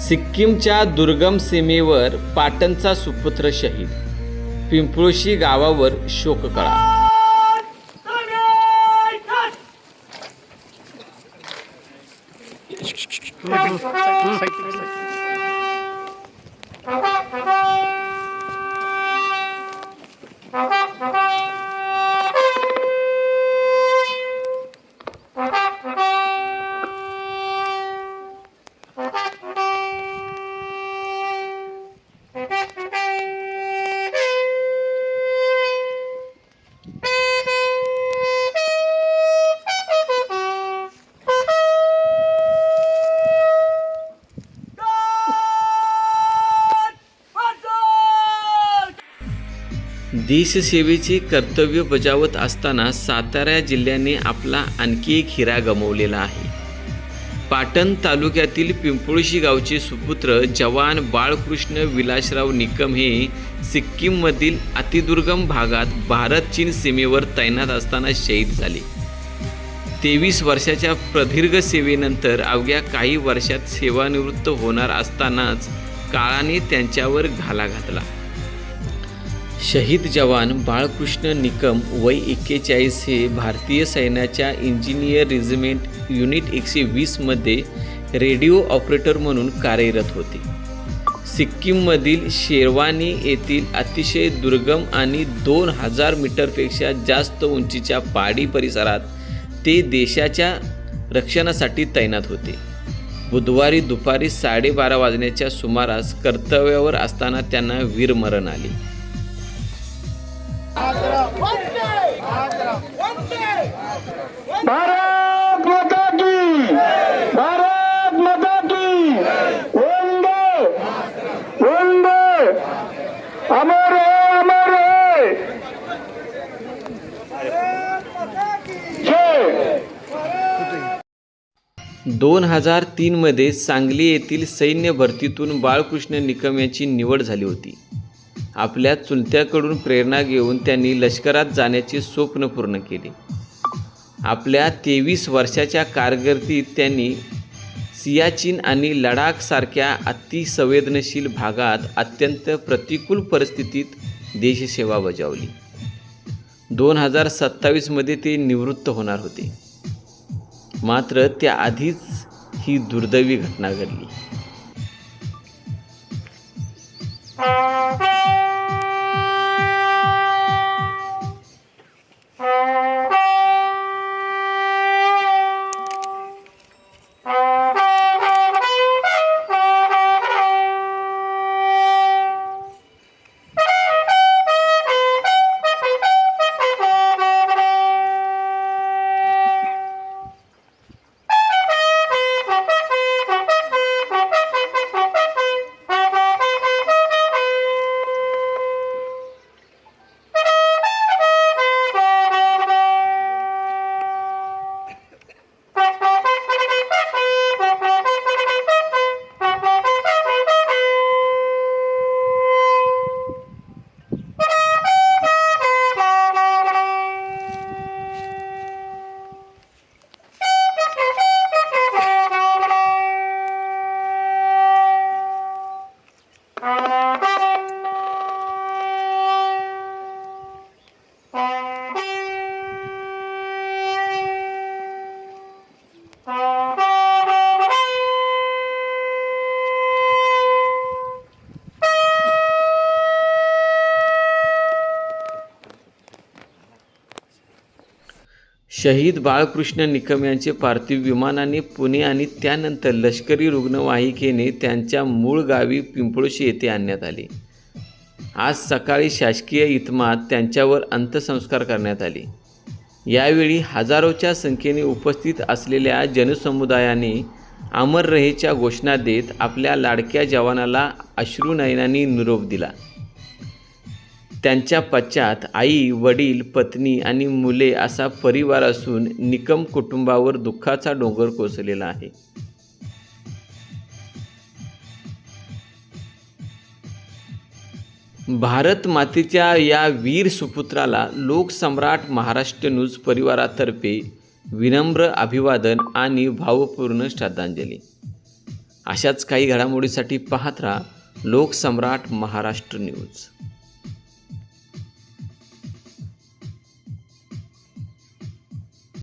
सिक्कीमच्या दुर्गम सीमेवर पाटणचा सुपुत्र शहीद, पिंपळशी गावावर शोककळा। देशसेवेचे कर्तव्य बजावत असताना सातारा जिल्ह्याने आपला आणखी एक हिरा गमावलेला आहे। पाटण तालुक्यातील पिंपळशी गावचे सुपुत्र जवान बाळकृष्ण विलासराव निकम हे सिक्कीममधील अतिदुर्गम भागात भारत-चीन सीमेवर तैनात असताना शहीद झाले। 23 वर्षाच्या प्रदीर्घ सेवेनंतर अवघ्या काही वर्षात सेवानिवृत्त होणार असतानाच काळाने त्यांच्यावर घाला घातला। शहीद जवान बाळकृष्ण निकम वय 41 हे भारतीय सैन्याच्या इंजिनियर रेजिमेंट युनिट 120 मध्ये रेडिओ ऑपरेटर म्हणून कार्यरत होते। सिक्कीममधील शेरवानी येथील अतिशय दुर्गम आणि 2000 मीटरपेक्षा जास्त उंचीच्या पहाडी परिसरात ते देशाच्या रक्षणासाठी तैनात होते। बुधवारी दुपारी 12:30 वाजण्याच्या सुमारास कर्तव्यावर असताना त्यांना वीरमरण आले। भारत माता की, भारत माता की, वंदे वंदे, अमर है, अमर है, जय। 2003 मध्ये सांगली येथील सैन्य भरतीतून बाळकृष्ण निकम यांची निवड झाली होती। आपल्या चुलत्याकडून प्रेरणा घेऊन त्यांनी लष्करात जाण्याचे स्वप्न पूर्ण केले। आपल्या 23 वर्षाच्या कारकिर्दीत त्यांनी सियाचीन आणि लडाख सारख्या अतिसंवेदनशील भागात अत्यंत प्रतिकूल परिस्थितीत देशसेवा बजावली। 2027 मध्ये ते निवृत्त होणार होते, मात्र त्याआधीच ही दुर्दैवी घटना घडली। शहीद बाळकृष्ण निकम यांचे पार्थिव विमानाने पुणे आणि त्यानंतर लष्करी रुग्णवाहिकेने त्यांच्या मूळ गावी पिंपळशी येथे आणण्यात आले। आज सकाळी शासकीय इतमामात त्यांच्यावर अंत्यसंस्कार करण्यात आले। यावेळी हजारोच्या संख्येने उपस्थित असलेल्या जनसमुदायाने अमर रहेच्या घोषणा देत आपल्या लाडक्या जवानाला अश्रुनयनांनी निरोप दिला। त्यांच्या पश्चात आई, वडील, पत्नी आणि मुले असा परिवार असून निकम कुटुंबावर दुःखाचा डोंगर कोसळलेला आहे। भारत मातेच्या या वीर सुपुत्राला लोकसम्राट महाराष्ट्र न्यूज परिवारातर्फे विनम्र अभिवादन आणि भावपूर्ण श्रद्धांजली। अशाच काही घडामोडीसाठी पाहत राहा लोकसम्राट महाराष्ट्र न्यूज.